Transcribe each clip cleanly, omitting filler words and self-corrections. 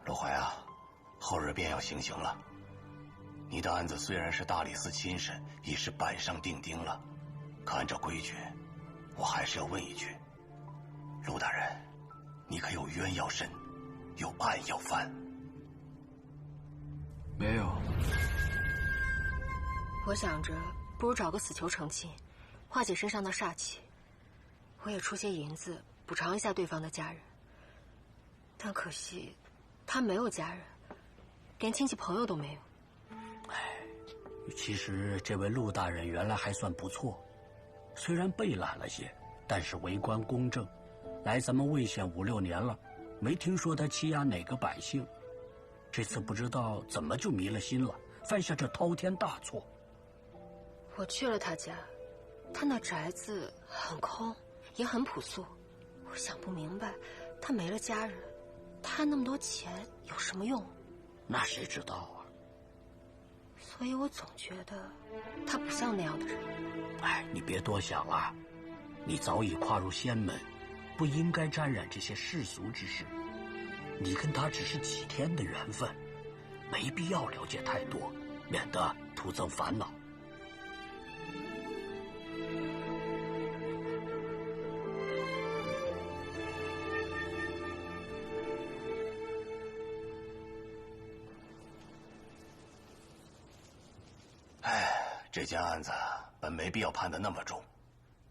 陆怀啊，后日便要行刑了。你的案子虽然是大理寺亲审，已是板上钉钉了，可按照规矩，我还是要问一句：陆大人，你可有冤要审，有案要翻？没有。我想着，不如找个死囚成亲，化解身上的煞气。我也出些银子补偿一下对方的家人。但可惜，他没有家人，连亲戚朋友都没有。其实这位陆大人原来还算不错，虽然被懒了些，但是为官公正。来咱们魏县5、6年了，没听说他欺压哪个百姓。这次不知道怎么就迷了心了，犯下这滔天大错。我去了他家，他那宅子很空，也很朴素。我想不明白，他没了家人，他那么多钱有什么用？那谁知道啊？所以我总觉得他不像那样的人。你别多想了，你早已跨入仙门，不应该沾染这些世俗之事。你跟他只是几天的缘分，没必要了解太多，免得徒增烦恼。这件案子本没必要判得那么重，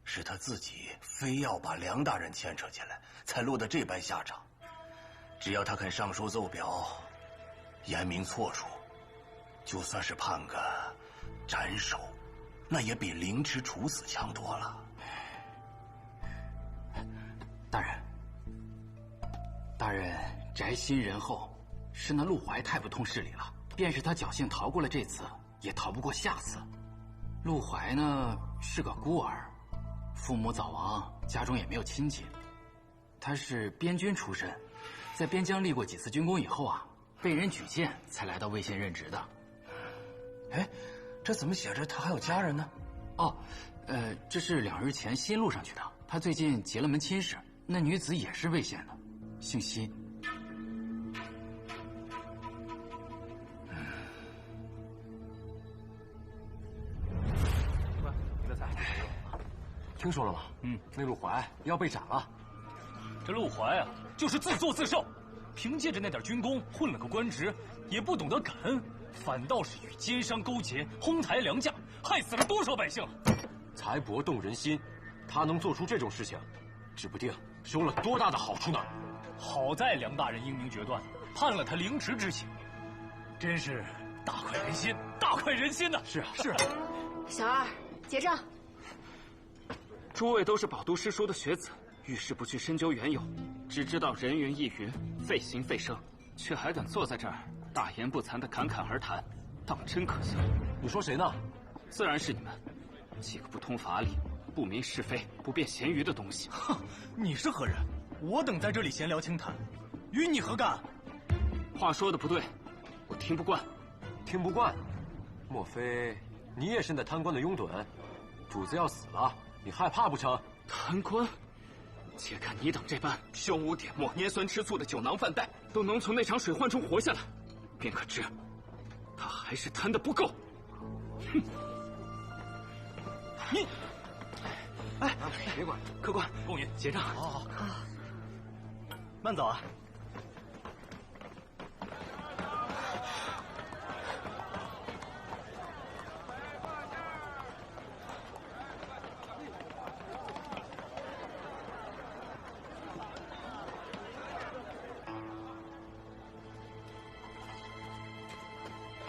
是他自己非要把梁大人牵扯进来，才落得这般下场。只要他肯上书奏表，言明错处，就算是判个斩首，那也比凌迟处死强多了。大人宅心仁厚，是那陆怀太不通事理了。便是他侥幸逃过了这次，也逃不过下次。陆怀呢是个孤儿，父母早亡，家中也没有亲戚。他是边军出身，在边疆立过几次军功以后啊，被人举荐才来到魏县任职的。这怎么写着他还有家人呢？这是2日前新录上去的。他最近结了门亲事，那女子也是魏县的，姓辛。听说了吗？那陆怀要被斩了。这陆怀啊，就是自作自受，凭借着那点军功混了个官职，也不懂得感恩，反倒是与奸商勾结，哄抬良价，害死了多少百姓啊！财帛动人心，他能做出这种事情，指不定收了多大的好处呢。好在梁大人英明决断，判了他凌迟之刑，真是大快人心，大快人心呐！是啊，小二，结账。诸位都是饱读诗书的学子，遇事不去深究缘由，只知道人云亦云，费心费声，却还敢坐在这儿大言不惭的侃侃而谈，倒真可笑。你说谁呢？自然是你们，几个不通法理、不明是非、不辨闲余的东西。哼，你是何人？我等在这里闲聊轻谈，与你何干？话说的不对，我听不惯。听不惯？莫非你也是那贪官的拥趸？主子要死了，你害怕不成？贪官？且看你等这般胸无点墨、拈酸吃醋的酒囊饭袋，都能从那场水患中活下来，便可知他还是贪得不够。哼！你，别管，客官，公允结账。好，慢走啊。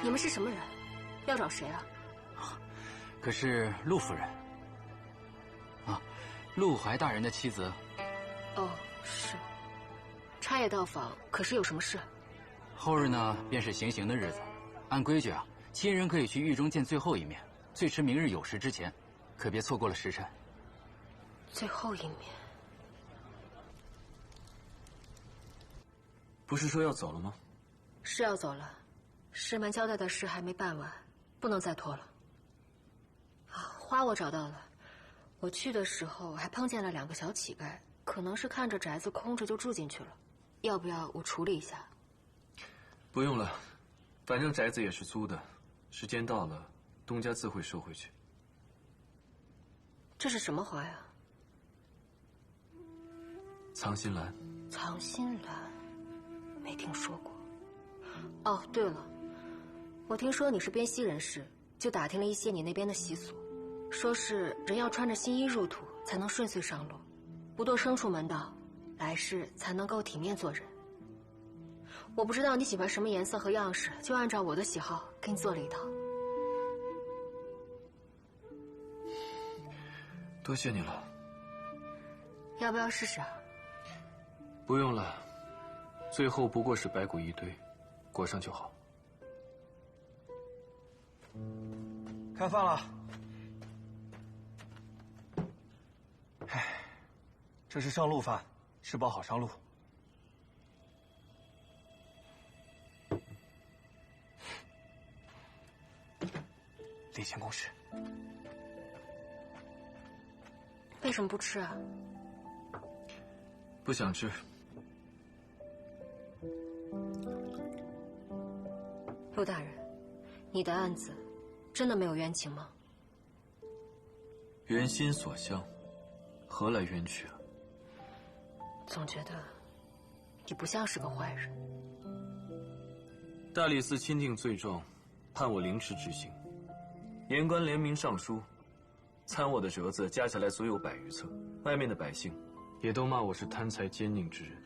你们是什么人？要找谁啊？可是陆夫人啊，陆怀大人的妻子。哦，是。差也到访，可是有什么事？后日呢，便是行刑的日子。按规矩啊，亲人可以去狱中见最后一面，最迟明日酉时之前，可别错过了时辰。最后一面。不是说要走了吗？是要走了，师门交代的事还没办完，不能再拖了。花我找到了，我去的时候还碰见了2个小乞丐，可能是看着宅子空着就住进去了。要不要我处理一下？不用了，反正宅子也是租的，时间到了，东家自会收回去。这是什么花呀？藏心兰。藏心兰，没听说过。哦，对了，我听说你是边西人士，就打听了一些你那边的习俗，说是人要穿着新衣入土才能顺遂上路，不堕牲畜门道，来世才能够体面做人。我不知道你喜欢什么颜色和样式，就按照我的喜好给你做了一套。多谢你了。要不要试试啊？不用了，最后不过是白骨一堆，裹上就好。开饭了。唉，这是上路饭，吃饱好上路。例行公事。为什么不吃啊？不想吃。陆大人，你的案子真的没有冤情吗？缘心所向，何来冤屈啊？总觉得你不像是个坏人。大理寺钦定罪状，判我凌迟执行。言官联名上书，参我的折子加起来足有100余册，外面的百姓也都骂我是贪财奸佞之人。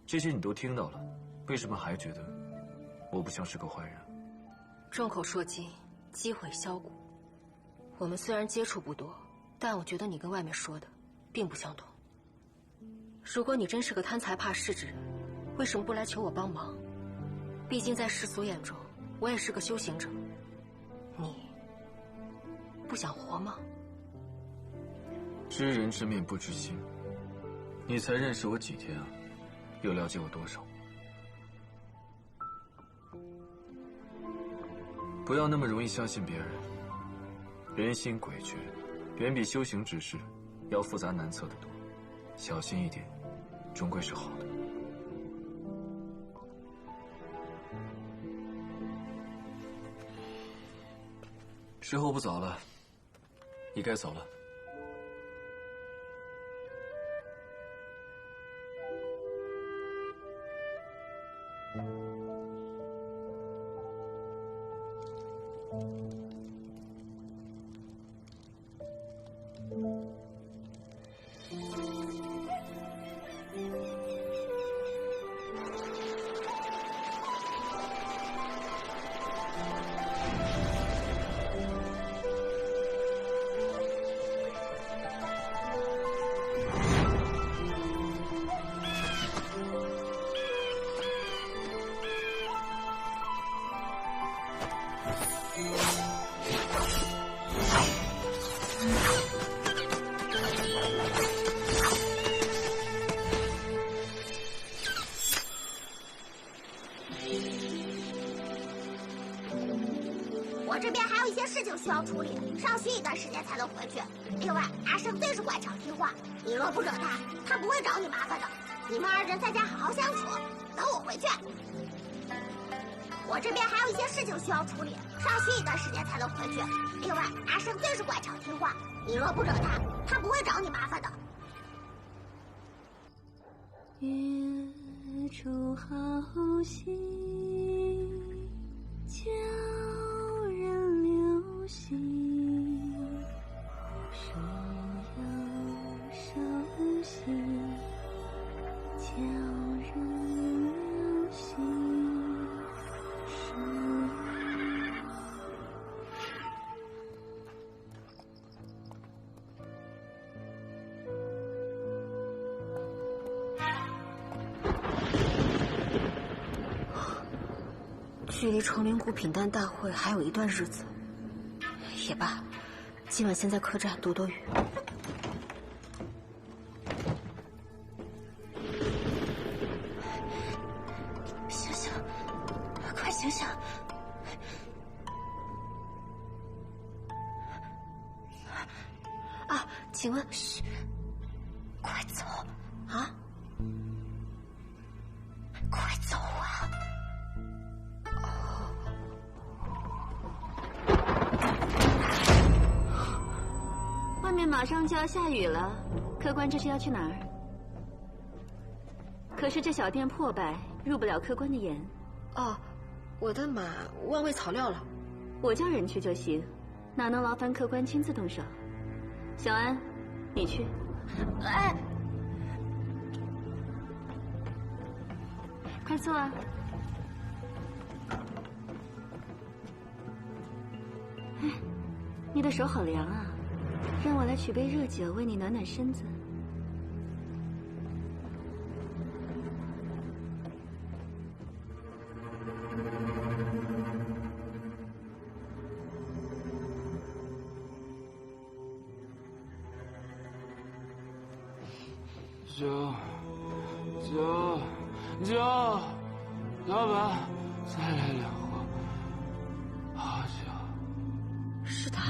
这些你都听到了，为什么还觉得我不像是个坏人？众口铄金，积毁销骨。我们虽然接触不多，但我觉得你跟外面说的并不相同。如果你真是个贪财怕事之人，为什么不来求我帮忙？毕竟在世俗眼中，我也是个修行者。你不想活吗？知人知面不知心，你才认识我几天啊？又了解我多少？不要那么容易相信别人。人心诡谲，远比修行之事要复杂难测得多。小心一点，终归是好的。时候不早了，你该走了。我这边还有一些事情需要处理，尚需一段时间才能回去。另外，阿胜最是乖巧听话，你若不惹他，他不会找你麻烦的。你们2人在家好好相处，等我回去。我这边还有一些事情需要处理，尚需一段时间才能回去。另外，阿胜最是乖巧听话，你若不惹他，他不会找你麻烦的。月出好戏，叫人流心。树有手心，叫人流心。树距离成灵谷品丹大会还有一段日子，也罢，今晚先在客栈躲躲雨。醒醒，快醒醒！啊，请问，嘘，快走啊，快走啊！外马上就要下雨了，客官这是要去哪儿？可是这小店破败，入不了客官的眼。哦，我的马忘喂草料了，我叫人去就行，哪能劳烦客官亲自动手？小安，你去。哎，快坐啊！哎，你的手好凉啊，让我来取杯热酒为你暖暖身子。酒，老板，再来2壶，好酒。是他。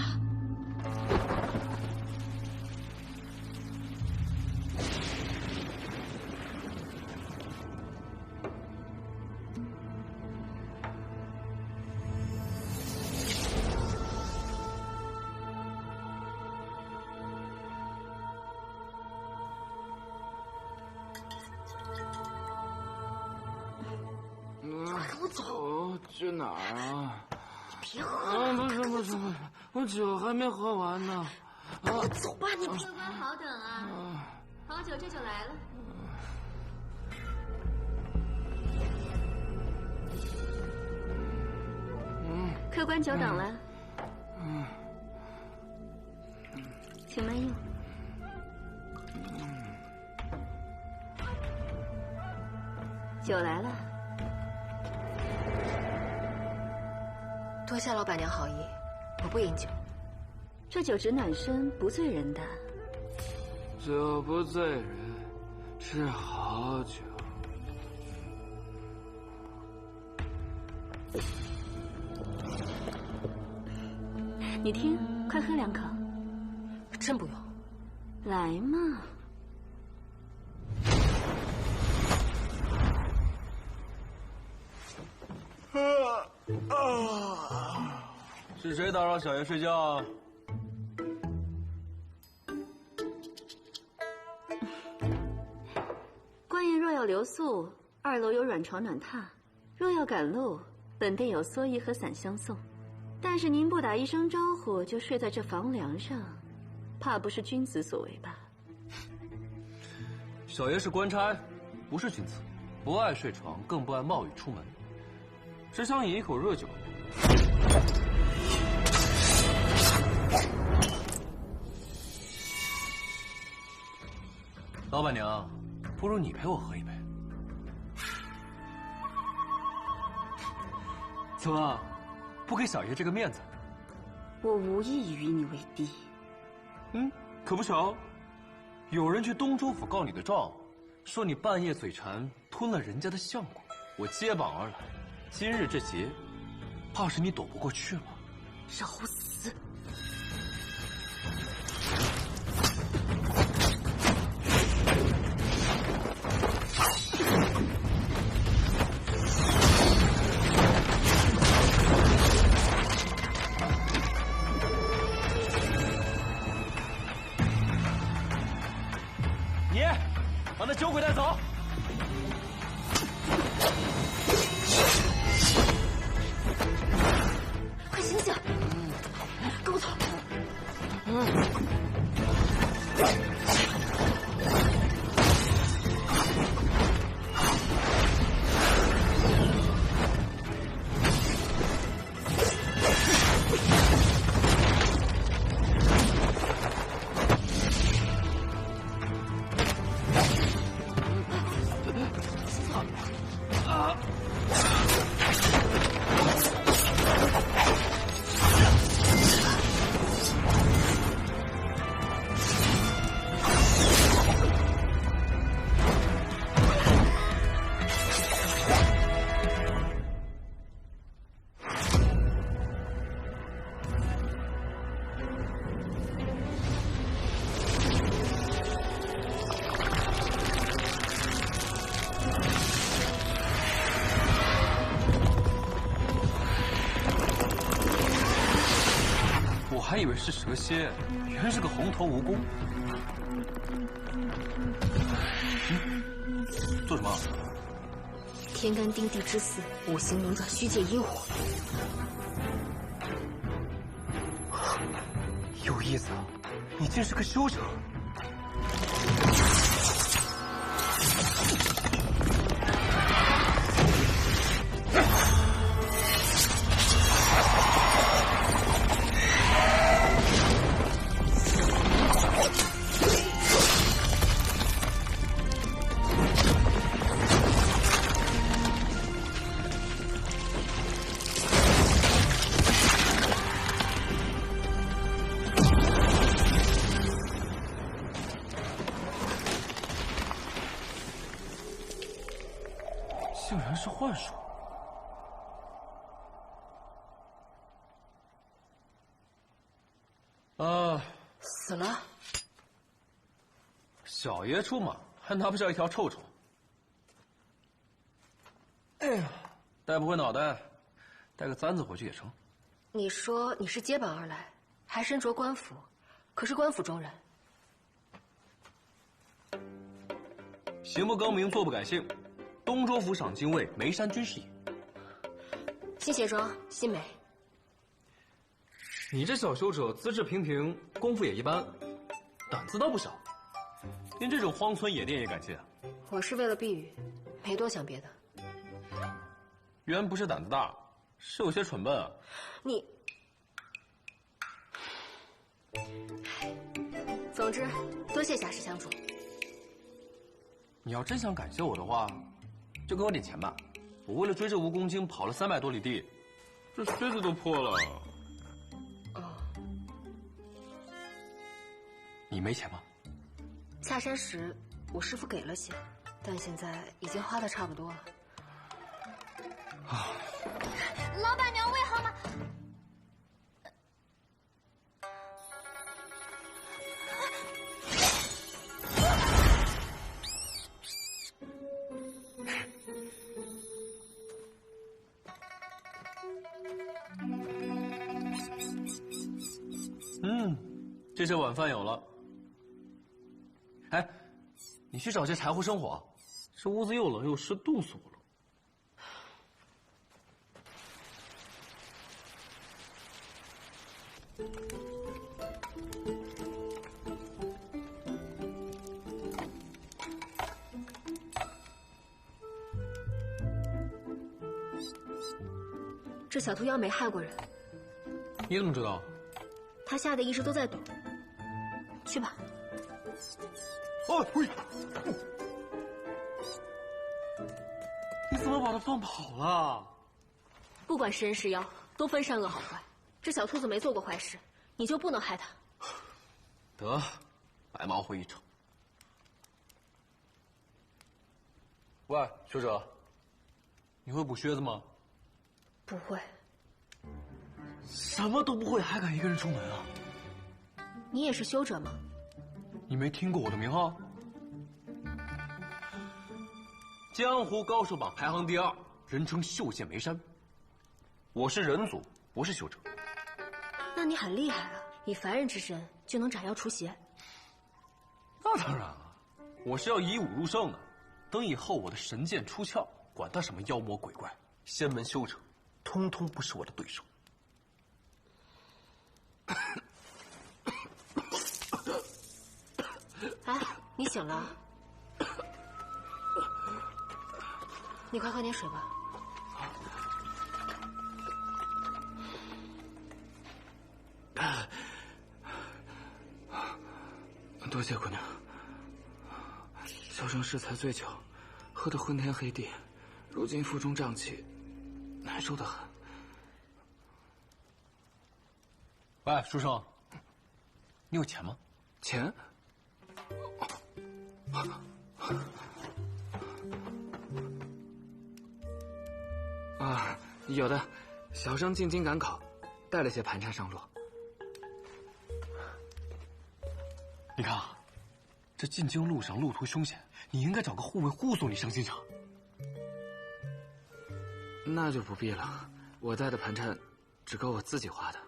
去哪儿啊？别喝了！不是，我酒还没喝完呢。快走吧，你！客官好等啊，好酒这就来了。客官久等了。请慢用。酒来了。多谢老板娘好意，我不饮酒。这酒只暖身，不醉人的。酒不醉人，是好酒。你听，快喝2口。真不用。来嘛。是谁打扰小爷睡觉啊？官爷若要留宿，2楼有软床暖榻；若要赶路，本店有蓑衣和伞相送。但是您不打一声招呼就睡在这房梁上，怕不是君子所为吧？小爷是官差，不是君子，不爱睡床，更不爱冒雨出门，只想饮一口热酒。老板娘，不如你陪我喝一杯。怎么，不给小爷这个面子？我无意与你为敌。可不巧，有人去东州府告你的状，说你半夜嘴馋吞了人家的相公，我接榜而来。今日这劫，怕是你躲不过去了。找死！你把那酒鬼带走。快醒醒！跟我走。还以为是蛇蝎，原来是个红头蜈蚣。做什么？天干丁地之四，五行轮转，虚借阴火。有意思啊！你竟是个修者。竟然是幻术！死了。小爷出马，还拿不下一条臭虫。哎呀，带不回脑袋，带个簪子回去也成。你说你是接榜而来，还身着官服，可是官府中人。行不更名，坐不改姓，东州府赏禁卫梅山君是也。新鞋装，新美。你这小修者资质平平，功夫也一般，胆子倒不小，连这种荒村野店也敢进啊？我是为了避雨，没多想别的。原不是胆子大，是有些蠢笨啊。你，总之，多谢侠士相助。你要真想感谢我的话，就给我点钱吧。我为了追这蜈蚣精跑了300多里地，这靴子都破了。你没钱吗？下山时我师父给了些，但现在已经花的差不多了。老板娘喂好吗？这些晚饭有了。哎，你去找些柴火生火，这屋子又冷又湿，冻死我了。这小兔妖没害过人。你怎么知道？他吓得一直都在躲。去吧。喂！你怎么把它放跑了？不管是人是妖，都分善恶好坏。这小兔子没做过坏事，你就不能害它。得，白忙活一场。喂，学者，你会补靴子吗？不会。什么都不会，还敢一个人出门啊？你也是修者吗？你没听过我的名号？江湖高手榜排行第2，人称袖剑梅山。我是人族，不是修者。那你很厉害啊，以凡人之身就能斩妖除邪。那当然了，我是要以武入圣的。等以后我的神剑出鞘，管他什么妖魔鬼怪、仙门修者，通通不是我的对手。哎，你醒了？你快喝点水吧。多谢姑娘。小生适才醉酒，喝得昏天黑地，如今腹中胀气，难受得很。喂，书生，你有钱吗？钱？啊，有的。小生进京赶考，带了些盘缠上路。你看啊，这进京路上路途凶险，你应该找个护卫护送你上京城。那就不必了，我带的盘缠只够我自己花的。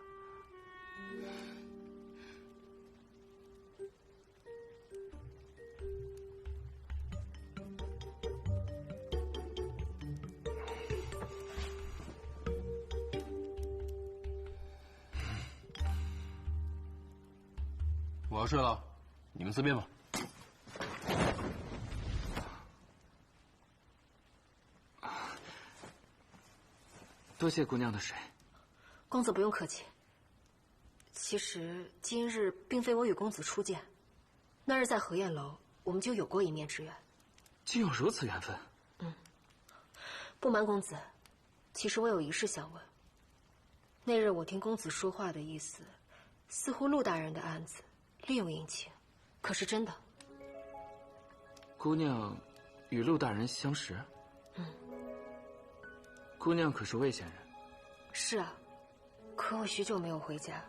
我要睡了，你们自便吧。多谢姑娘的水。公子不用客气。其实今日并非我与公子初见，那日在荷叶楼我们就有过一面之缘。竟有如此缘分。不瞒公子，其实我有一事想问。那日我听公子说话的意思，似乎陆大人的案子另有隐情，可是真的？姑娘与陆大人相识？姑娘可是魏县人？是啊，可我许久没有回家，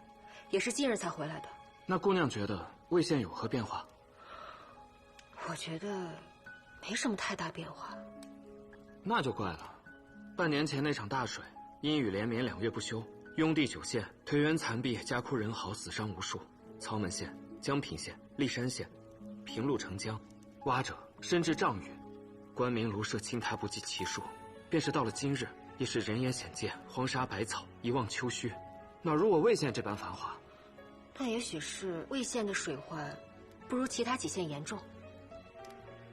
也是近日才回来的。那姑娘觉得魏县有何变化？我觉得没什么太大变化。那就怪了，半年前那场大水，阴雨连绵2月不休，雍地9县颓垣残壁，家哭人嚎，死伤无数。曹门县、江平县、历山县，平路成江，洼者深至丈余，官民庐舍青苔不计其数。便是到了今日，也是人烟鲜见，荒沙百草，一望秋虚，哪如我魏县这般繁华？那也许是魏县的水患不如其他几县严重。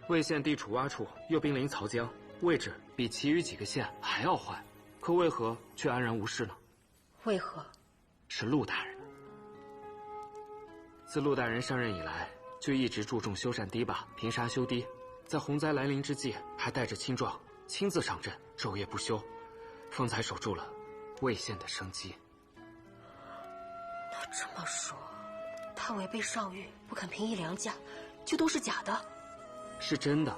魏县地处洼处，又濒临曹江，位置比其余几个县还要坏，可为何却安然无事呢？为何？是陆大人。自陆大人上任以来，就一直注重修缮堤坝、平沙修堤，在洪灾来临之际，还带着青壮亲自上阵，昼夜不休，方才守住了魏县的生机。那这么说，他违背上谕，不肯平抑粮价，就都是假的？是真的。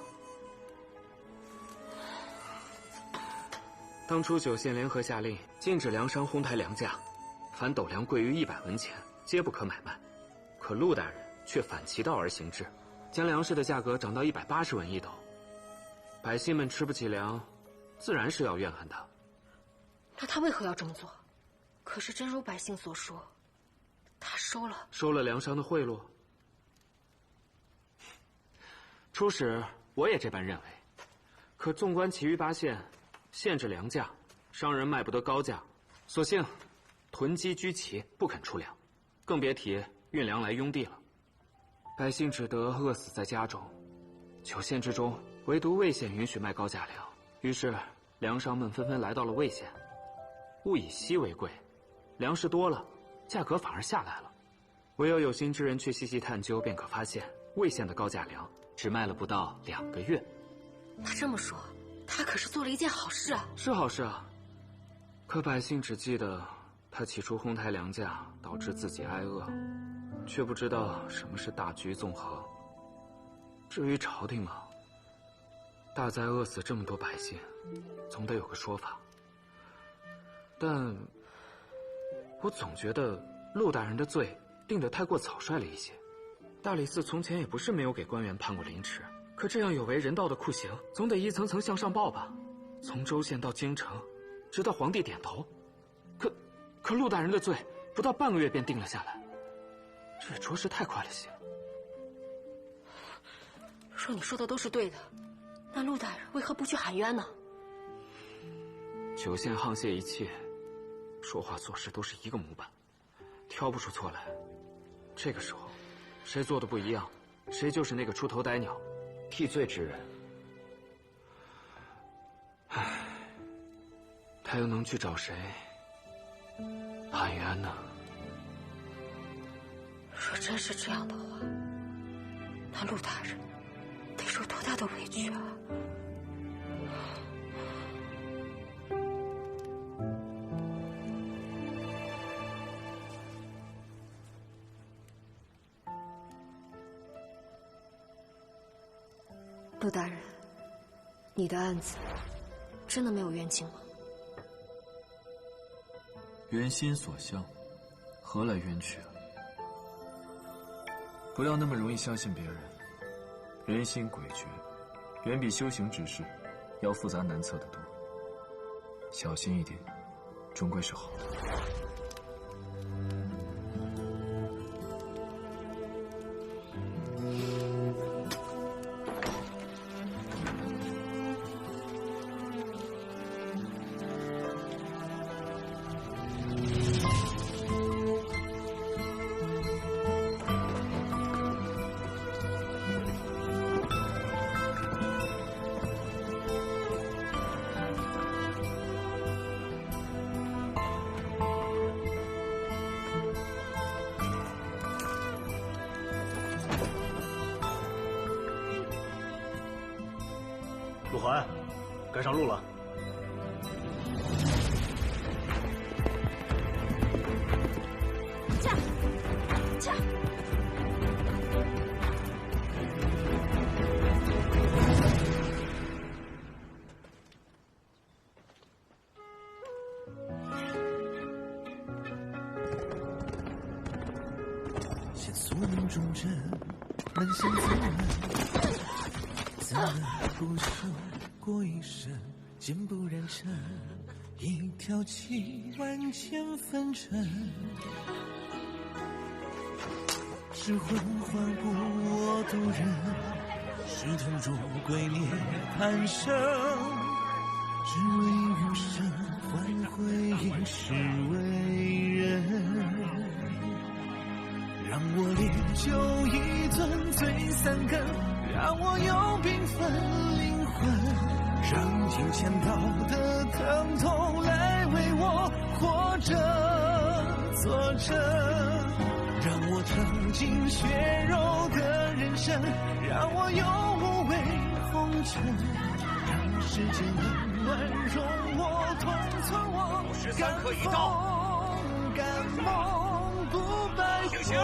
当初9县联合下令，禁止粮商哄抬粮价，凡斗粮贵于100文钱，皆不可买卖。可陆大人却反其道而行之，将粮食的价格涨到180文1斗。百姓们吃不起粮，自然是要怨恨他。那他为何要这么做？可是真如百姓所说，他收了粮商的贿赂。初始我也这般认为，可纵观其余8县，限制粮价，商人卖不得高价，索性囤积居奇，不肯出粮，更别提运粮来雍地了。百姓只得饿死在家中。9县之中，唯独魏县允许卖高价粮，于是粮商们纷纷来到了魏县。物以稀为贵，粮食多了，价格反而下来了。唯有心之人去细细探究，便可发现魏县的高价粮只卖了不到2个月。那这么说，他可是做了一件好事啊！是好事啊，可百姓只记得他起初哄抬粮价，导致自己挨饿，却不知道什么是大局纵横。至于朝廷嘛，大灾饿死这么多百姓，总得有个说法。但我总觉得陆大人的罪定得太过草率了一些。大理寺从前也不是没有给官员判过凌迟，可这样有违人道的酷刑，总得一层层向上报吧。从州县到京城，直到皇帝点头。可陆大人的罪不到半个月便定了下来，这着实太快了些。若你说的都是对的，那陆大人为何不去喊冤呢？9县沆瀣一气，说话做事都是一个模板，挑不出错来。这个时候，谁做的不一样，谁就是那个出头歹鸟，替罪之人。唉，他又能去找谁喊冤呢？若真是这样的话，那陆大人得受多大的委屈啊！陆大人，你的案子真的没有冤情吗？缘心所向，何来冤屈啊？不要那么容易相信别人，人心诡谲，远比修行之事要复杂难测得多。小心一点，终归是好的。陆怀，该上路了。驾，驾！现宿命中人，门向自问，自问不朽过一生，剑不染尘，一条气万千纷尘。是魂唤不我渡人，是腾中归涅槃生，只为余生换回一世为人。让我烈酒一樽醉三更，让我有缤纷灵魂，让金钱道的疼痛来为我活着作证，让我尝尽血肉的人生，让我有无畏红尘，让世间冷暖容我同存我53颗一刀，敢梦不白醒醒！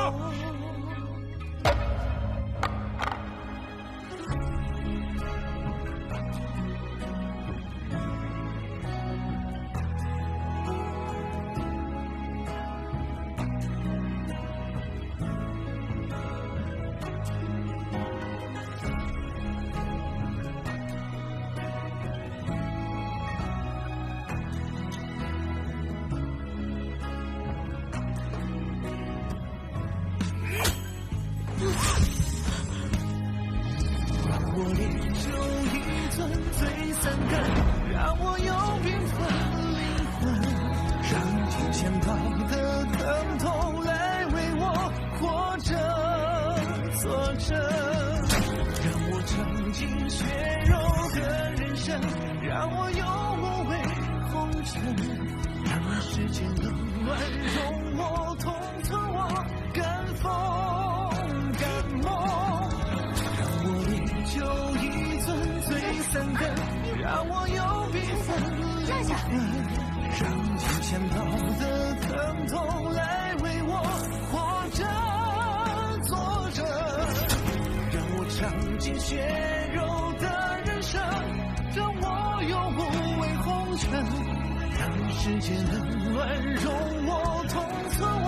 世间冷暖容我同存我，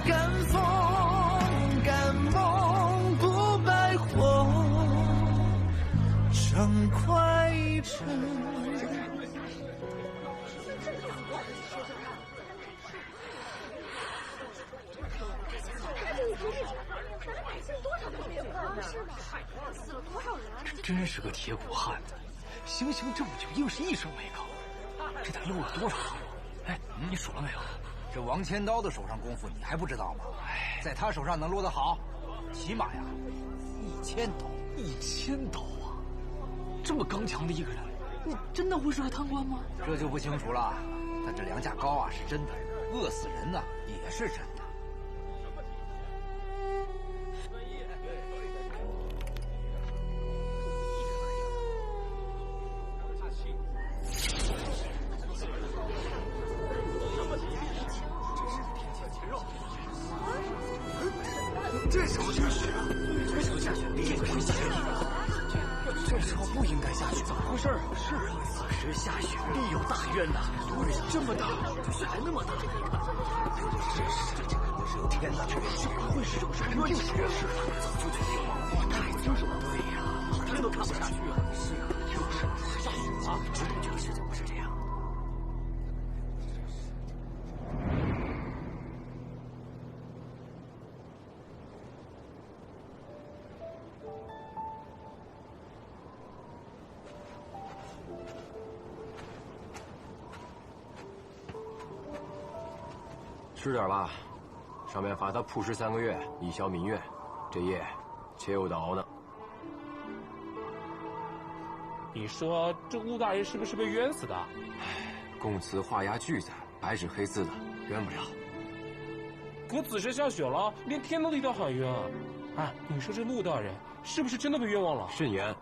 敢风敢梦不白活，畅快一程。真是个铁骨汉子，行刑这么久，硬是一声没吭。这得漏了多少行？哎，你数了没有？这王千刀的手上功夫你还不知道吗？在他手上能落得好，起码呀1000刀。1000刀啊！这么刚强的一个人，你真的会是个贪官吗？这就不清楚了。但这粮价高啊是真的，饿死人呢也是真的。这时候下雪啊！这时候下雪必定会下雨。这时候不应该下雪，怎么回事啊？是啊，此时下雪必有大冤呐！对呀，这么大，这雪还那么大，这是有天大之变，不会是这种山乱就是是啊，早就决定了，太清楚了。对呀，天都看不下去啊！是啊，就是下雪了，就是怎么是这样？吃点吧，上面罚他曝尸3个月，以消民怨。这夜且有的熬呢。你说这陆大人是不是被冤死的？供词画押句在，白纸黑字的，冤不了。可此时下雪了，连天都替他喊冤啊！你说这陆大人是不是真的被冤枉了？慎言，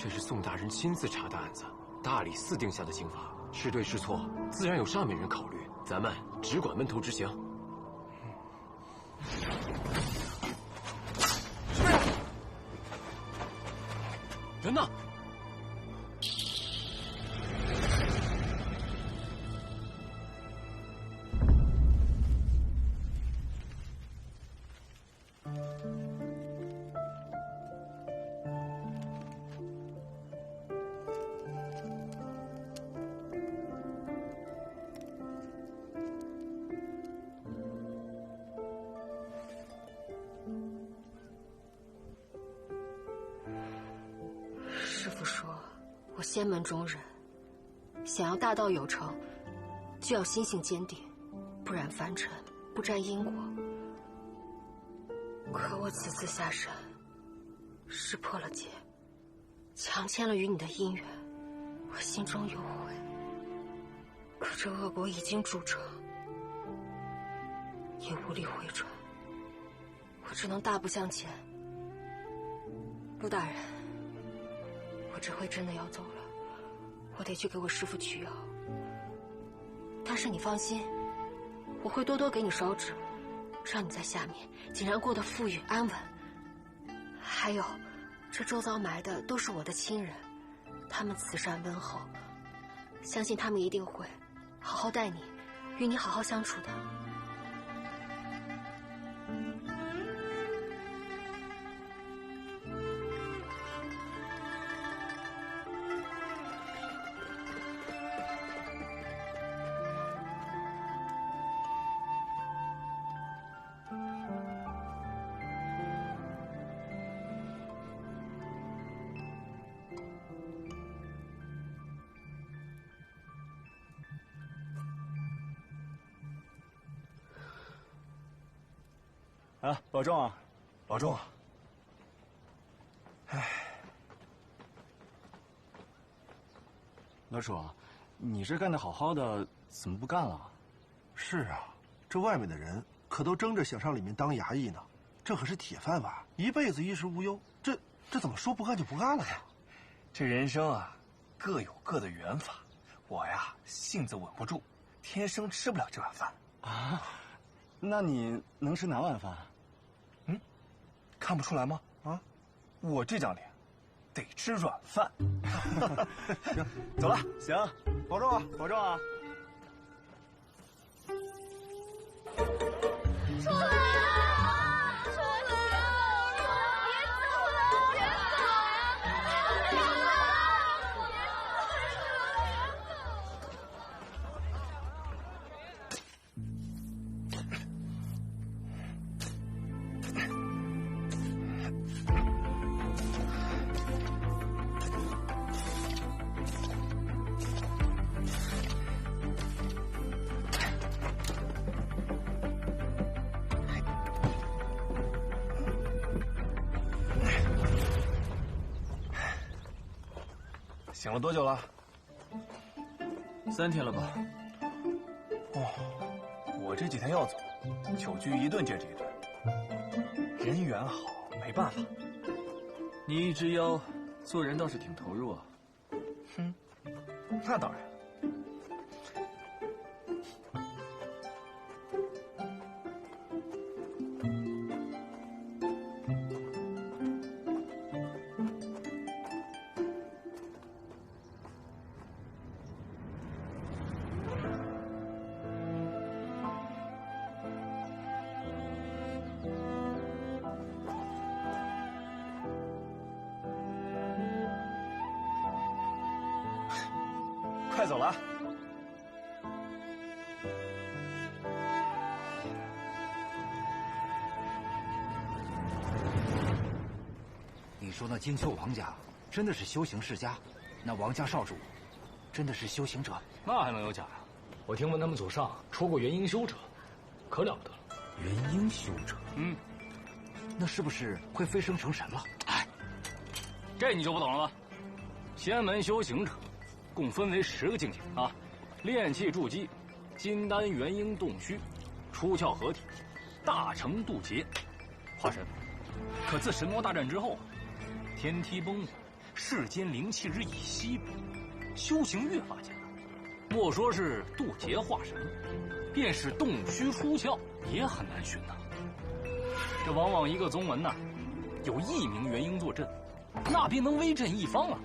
这是宋大人亲自查的案子，大理寺定下的刑罚，是对是错，自然有上面人考虑，咱们只管闷头执行。人呢？师父说，我仙门中人，想要大道有成，就要心性坚定，不染凡尘，不沾因果。可我此次下山，识破了劫，强签了与你的姻缘，我心中有悔。可这恶果已经铸成，也无力回转，我只能大步向前。陆大人，我这回真的要走了，我得去给我师父取药。但是你放心，我会多多给你烧纸，让你在下面竟然过得富裕安稳。还有，这周遭埋的都是我的亲人，他们慈善温厚，相信他们一定会好好待你，与你好好相处的。啊，保重啊，保重啊！哎，老楚啊，你这干得好好的，怎么不干了？是啊，这外面的人可都争着想上里面当衙役呢，这可是铁饭碗，一辈子衣食无忧。这怎么说不干就不干了呀？这人生啊，各有各的缘法。我呀，性子稳不住，天生吃不了这碗饭啊。那你能吃哪碗饭？看不出来吗？啊，我这张脸，得吃软饭。行，走了，行，保重啊，保重啊。出来啊！出来啊！别走了！别走啊！别走醒了多久了？3天了吧。哦，我这几天要走，久居一顿接着一顿，人缘好，没办法。你一只妖，做人倒是挺投入啊。哼，那当然。快走了。你说那金秋王家真的是修行世家，那王家少主真的是修行者？那还能有假呀？我听闻他们祖上出过元婴修者，可了不得了。元婴修者？那是不是会飞升成神了？哎，这你就不懂了吧？仙门修行者共分为10个境界啊：炼气筑基、金丹元婴洞虚、出窍合体、大成渡劫、化神。可自神魔大战之后，天梯崩了，世间灵气日益稀薄，修行越发艰难。莫说是渡劫化神，便是洞虚出窍也很难寻呐。这往往一个宗门呐，有1名元婴坐镇，那便能威震一方啊！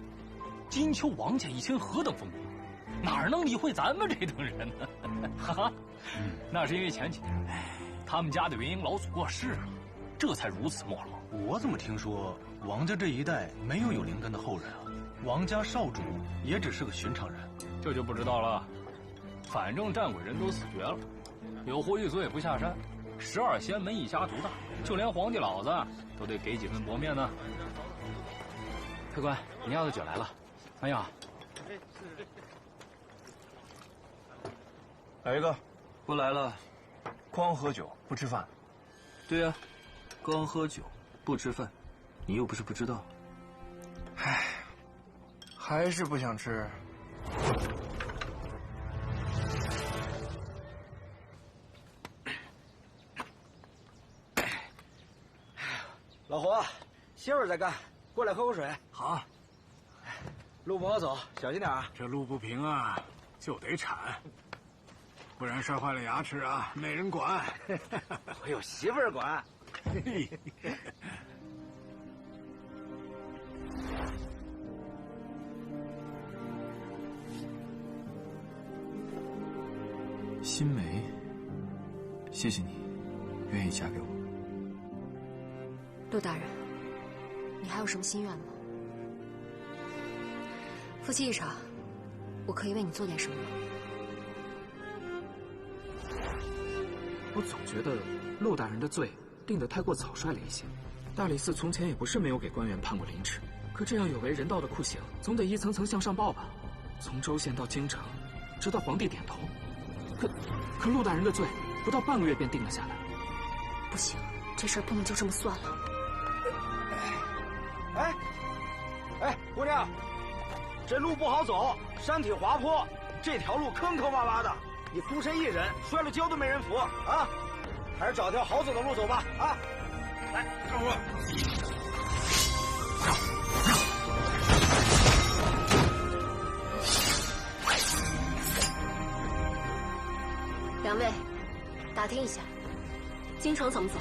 金秋王家以前何等风光，哪能理会咱们这等人呢？哈哈，那是因为前几年他们家的元婴老祖过世了，这才如此没落。我怎么听说王家这一代没有灵根的后人啊？王家少主也只是个寻常人。这就不知道了，反正战鬼人都死绝了，有祸狱所也不下山，12仙门一家独大，就连皇帝老子都得给几分薄面呢。客官，您要的酒来了。哎呀，来一个。不来了。光喝酒不吃饭。对呀，光喝酒不吃饭，你又不是不知道。唉，还是不想吃。老胡，歇会儿再干，过来喝口水。好。路不好走，小心点啊！这路不平啊，就得铲，不然摔坏了牙齿啊，没人管。我有媳妇儿管。新梅，谢谢你，愿意嫁给我。陆大人，你还有什么心愿吗？夫妻一场，我可以为你做点什么吗？我总觉得陆大人的罪定得太过草率了一些。大理寺从前也不是没有给官员判过凌迟，可这样有违人道的酷刑，总得一层层向上报吧。从州县到京城，直到皇帝点头。可陆大人的罪不到半个月便定了下来。不行，这事儿不能就这么算了。哎，姑娘，这路不好走，山体滑坡，这条路坑坑洼洼的，你孤身一人，摔了跤都没人扶啊！还是找条好走的路走吧啊！来，跟我。两位，打听一下，京城怎么走？